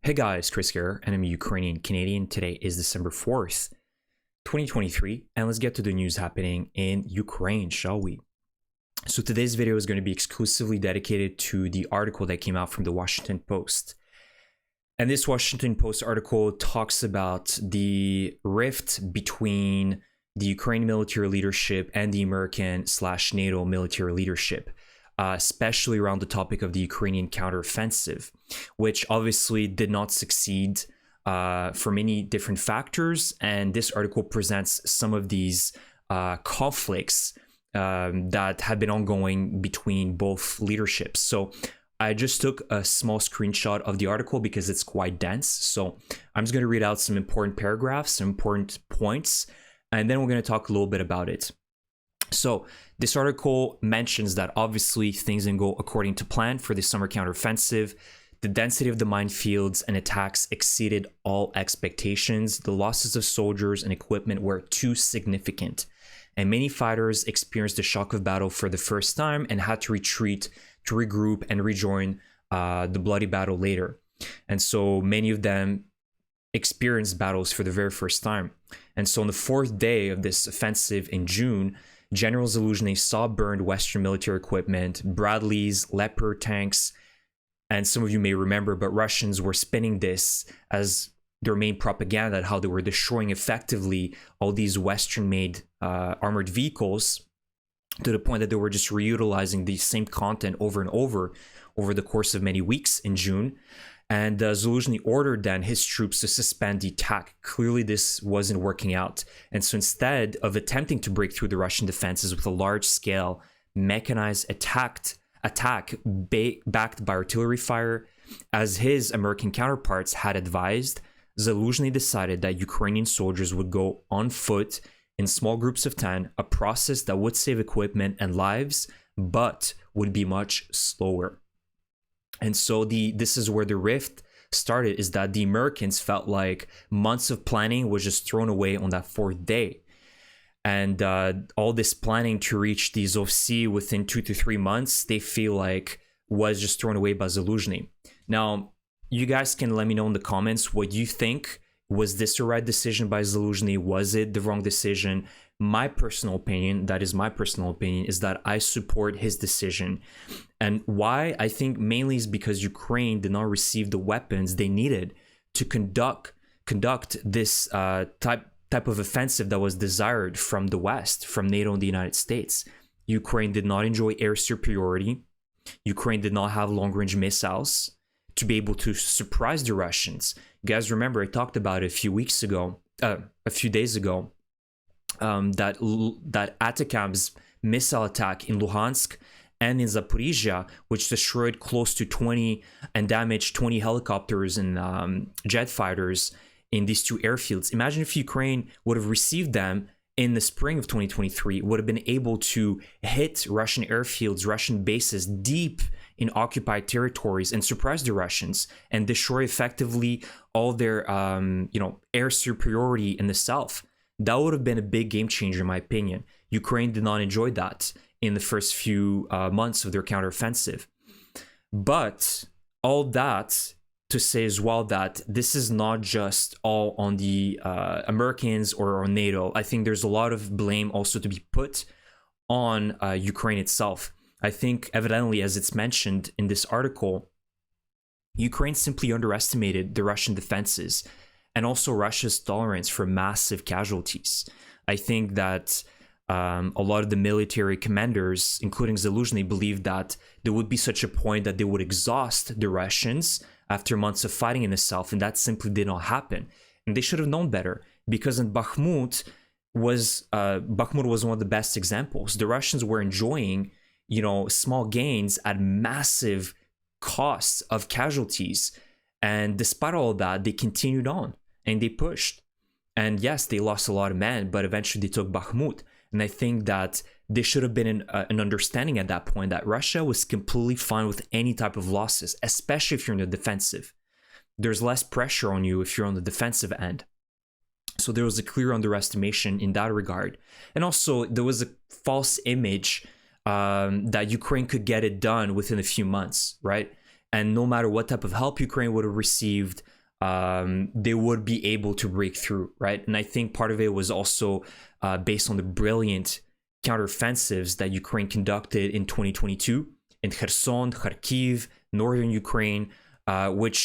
Hey guys, Chris here, and I'm a Ukrainian Canadian. Today is December 4th, 2023, and let's get to the news happening in Ukraine, shall we? So today's video is going to be exclusively dedicated to the article that came out from the Washington Post. And this Washington Post article talks about the rift between the Ukrainian military leadership and the American/NATO military leadership. Especially around the topic of the Ukrainian counteroffensive, which obviously did not succeed for many different factors. And this article presents some of these conflicts that have been ongoing between both leaderships. So I just took a small screenshot of the article because it's quite dense. So I'm just going to read out some important paragraphs, some important points, and then we're going to talk a little bit about it. So this article mentions that obviously things didn't go according to plan for the summer counteroffensive. The density of the minefields and attacks exceeded all expectations. The losses of soldiers and equipment were too significant, and many fighters experienced the shock of battle for the first time and had to retreat, to regroup and rejoin the bloody battle later. And so many of them experienced battles for the very first time. And so on the fourth day of this offensive in June, General Zaluzhnyi saw burned Western military equipment, Bradleys, Leopard tanks, and some of you may remember, but Russians were spinning this as their main propaganda, how they were destroying effectively all these Western-made armored vehicles, to the point that they were just reutilizing the same content over and over the course of many weeks in June. And Zaluzhnyi ordered then his troops to suspend the attack. Clearly, this wasn't working out. And so instead of attempting to break through the Russian defenses with a large-scale mechanized attack backed by artillery fire, as his American counterparts had advised, Zaluzhnyi decided that Ukrainian soldiers would go on foot in small groups of 10, a process that would save equipment and lives, but would be much slower. And so this is where the rift started, is that the Americans felt like months of planning was just thrown away on that fourth day. And all this planning to reach the Zovsi within 2 to 3 months, they feel like was just thrown away by Zaluzhnyi. Now, you guys can let me know in the comments what you think. Was this the right decision by Zaluzhnyi? Was it the wrong decision? My personal opinion, that is my personal opinion, is that I support his decision. And why? I think mainly is because Ukraine did not receive the weapons they needed to conduct this type of offensive that was desired from the West, from NATO and the United States. Ukraine did not enjoy air superiority. Ukraine did not have long-range missiles to be able to surprise the Russians. You guys remember I talked about it a few days ago, that Atakam's missile attack in Luhansk and in Zaporizhia, which destroyed close to 20 and damaged 20 helicopters and jet fighters in these two airfields. Imagine if Ukraine would have received them in the spring of 2023, would have been able to hit Russian airfields, Russian bases deep in occupied territories and surprise the Russians and destroy effectively all their air superiority in the south. That would have been a big game changer, in my opinion. Ukraine did not enjoy that in the first few months of their counteroffensive. But all that to say as well that this is not just all on the Americans or on NATO. I think there's a lot of blame also to be put on Ukraine itself. I think evidently, as it's mentioned in this article, Ukraine simply underestimated the Russian defenses and also Russia's tolerance for massive casualties. I think that a lot of the military commanders, including Zaluzhnyi, believed that there would be such a point that they would exhaust the Russians after months of fighting in the south, and that simply did not happen. And they should have known better, because in Bakhmut was one of the best examples. The Russians were enjoying, small gains at massive costs of casualties, and despite all of that, they continued on and they pushed. And yes, they lost a lot of men, but eventually they took Bakhmut. And I think that there should have been an understanding at that point that Russia was completely fine with any type of losses, especially if you're in the defensive. There's less pressure on you if you're on the defensive end. So there was a clear underestimation in that regard. And also there was a false image that Ukraine could get it done within a few months, right? and no matter what type of help Ukraine would have received, they would be able to break through, right? And I think part of it was also based on the brilliant counteroffensives that Ukraine conducted in 2022 in Kherson, Kharkiv, northern Ukraine, which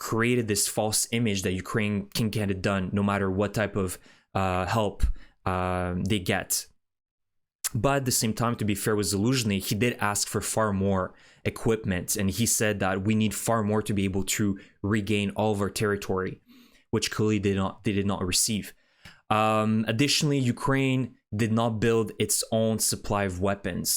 created this false image that Ukraine can get it done no matter what type of help they get. But at the same time, to be fair with Zaluzhnyi, he did ask for far more equipment, and he said that we need far more to be able to regain all of our territory, which clearly they did not receive. Additionally, Ukraine did not build its own supply of weapons.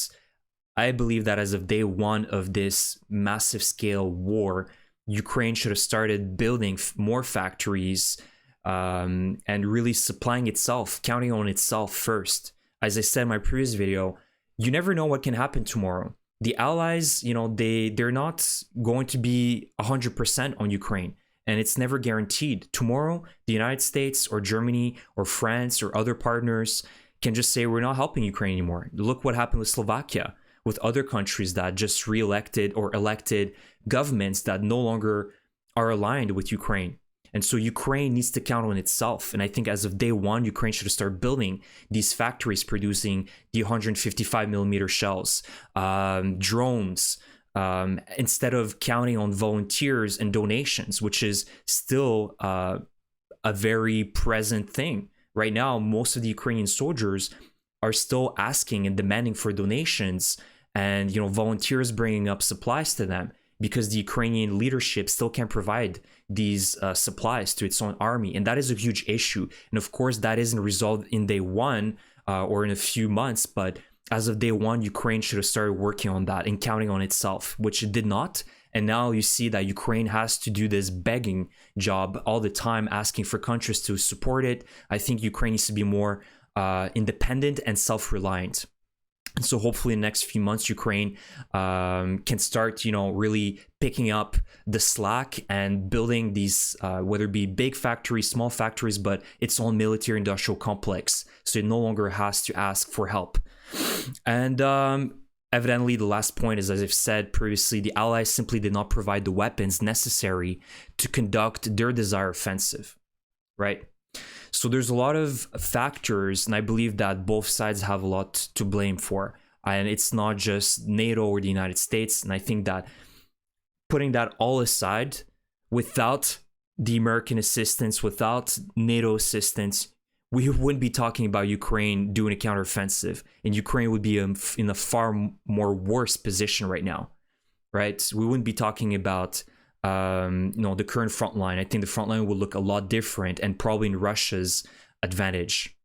I believe that as of day one of this massive scale war, Ukraine should have started building more factories and really supplying itself, counting on itself first. As I said in my previous video, you never know what can happen tomorrow. The allies, you know, they're not going to be 100% on Ukraine, and it's never guaranteed. Tomorrow, the United States or Germany or France or other partners can just say, we're not helping Ukraine anymore. Look what happened with Slovakia, with other countries that just re-elected or elected governments that no longer are aligned with Ukraine. And so Ukraine needs to count on itself. And I think as of day one, Ukraine should start building these factories producing the 155 millimeter shells, drones, instead of counting on volunteers and donations, which is still a very present thing. Right now, most of the Ukrainian soldiers are still asking and demanding for donations and, you know, volunteers bringing up supplies to them, because the Ukrainian leadership still can't provide these supplies to its own army. And that is a huge issue. And of course, that isn't resolved in day one or in a few months. But as of day one, Ukraine should have started working on that and counting on itself, which it did not. And now you see that Ukraine has to do this begging job all the time, asking for countries to support it. I think Ukraine needs to be more independent and self-reliant. And so hopefully in the next few months, Ukraine can start, you know, really picking up the slack and building these, whether it be big factories, small factories, but its own military industrial complex. So it no longer has to ask for help. And evidently, the last point is, as I've said previously, the Allies simply did not provide the weapons necessary to conduct their desired offensive, right? So there's a lot of factors, and I believe that both sides have a lot to blame for. And it's not just NATO or the United States. And I think that putting that all aside, without the American assistance, without NATO assistance, we wouldn't be talking about Ukraine doing a counteroffensive. And Ukraine would be in a far more worse position right now, right? We wouldn't be talking about the current front line. I think the front line will look a lot different and probably in Russia's advantage.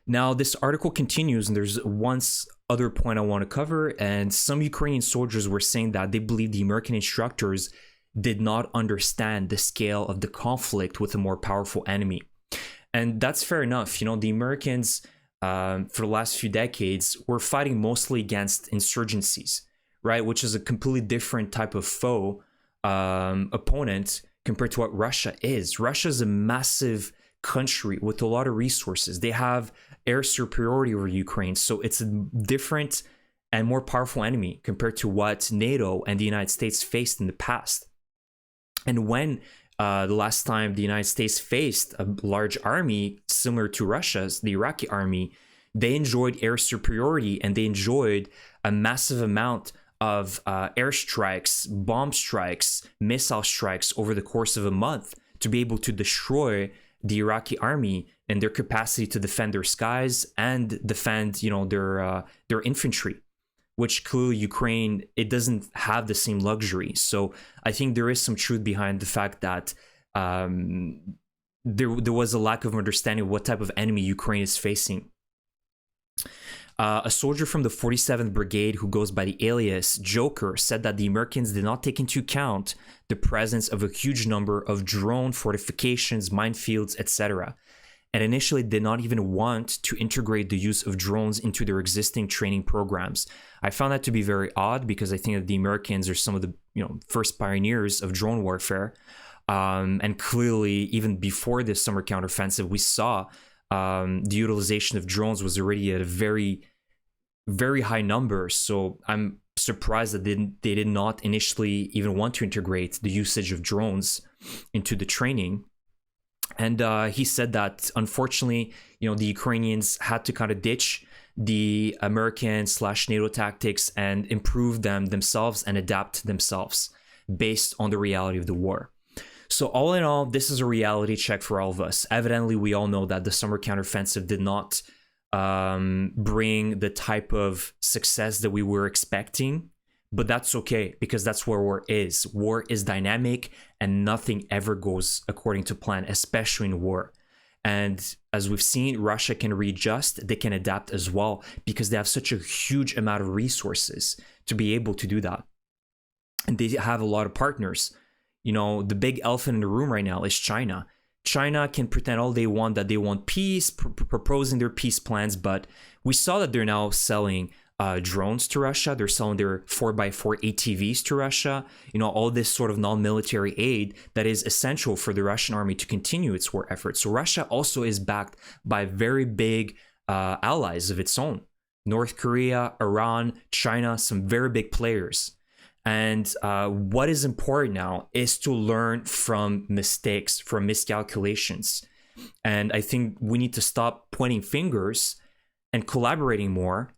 Now, this article continues, and there's one other point I want to cover. And some Ukrainian soldiers were saying that they believe the American instructors did not understand the scale of the conflict with a more powerful enemy. And that's fair enough. You know, the Americans, for the last few decades, were fighting mostly against insurgencies, right? Which is a completely different type of foe. Opponent compared to what Russia is. Russia is a massive country with a lot of resources. They have air superiority over Ukraine, so it's a different and more powerful enemy compared to what NATO and the United States faced in the past. And when the last time the United States faced a large army similar to Russia's, the Iraqi army, they enjoyed air superiority and they enjoyed a massive amount of airstrikes, bomb strikes, missile strikes over the course of a month to be able to destroy the Iraqi army and their capacity to defend their skies and defend, you know, their infantry, which clearly Ukraine, it doesn't have the same luxury. So I think there is some truth behind the fact that there was a lack of understanding of what type of enemy Ukraine is facing. A soldier from the 47th Brigade who goes by the alias Joker said that the Americans did not take into account the presence of a huge number of drone fortifications, minefields, etc., and initially did not even want to integrate the use of drones into their existing training programs. I found that to be very odd because I think that the Americans are some of the first pioneers of drone warfare, and clearly even before this summer counteroffensive, we saw the utilization of drones was already at a very, very high number. So I'm surprised that they did not initially even want to integrate the usage of drones into the training. And he said that unfortunately, the Ukrainians had to kind of ditch the American/NATO tactics and improve them themselves and adapt themselves based on the reality of the war. So all in all, this is a reality check for all of us. Evidently, we all know that the summer counteroffensive did not bring the type of success that we were expecting, but that's okay, because that's where war is. War is dynamic and nothing ever goes according to plan, especially in war. And as we've seen, Russia can readjust, they can adapt as well, because they have such a huge amount of resources to be able to do that. And they have a lot of partners. The big elephant in the room right now is China. China can pretend all they want that they want peace, proposing their peace plans, but we saw that they're now selling drones to Russia. They're selling their 4x4 ATVs to Russia. All this sort of non-military aid that is essential for the Russian army to continue its war efforts. So Russia also is backed by very big allies of its own. North Korea, Iran, China, some very big players. And what is important now is to learn from mistakes, from miscalculations. And I think we need to stop pointing fingers and collaborating more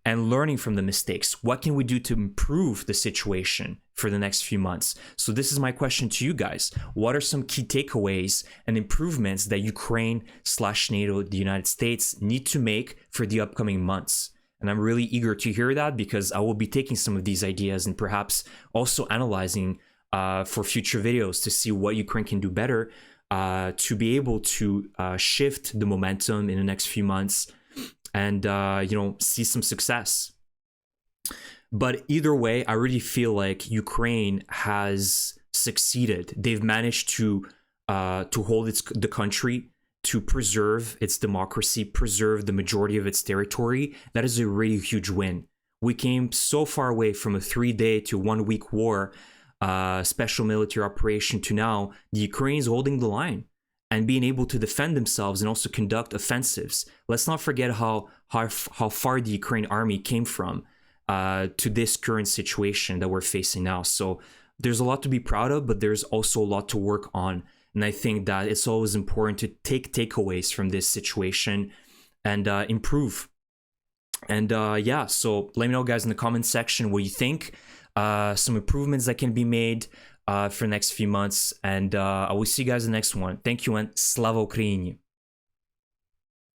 and learning from the mistakes. What can we do to improve the situation for the next few months? So this is my question to you guys. What are some key takeaways and improvements that Ukraine/NATO, the United States, need to make for the upcoming months? And I'm really eager to hear that, because I will be taking some of these ideas and perhaps also analyzing for future videos to see what Ukraine can do better to be able to shift the momentum in the next few months and, see some success. But either way, I really feel like Ukraine has succeeded. They've managed to hold the country, to preserve its democracy, preserve the majority of its territory. That is a really huge win. We came so far away from a 3-day to 1-week war, special military operation, to now the Ukrainians holding the line and being able to defend themselves and also conduct offensives. Let's not forget how far the Ukrainian army came from to this current situation that we're facing now. So there's a lot to be proud of, but there's also a lot to work on. And I think that it's always important to take takeaways from this situation and improve. And so let me know, guys, in the comment section what you think. Some improvements that can be made for the next few months. And I will see you guys in the next one. Thank you, and Slava Ukraini!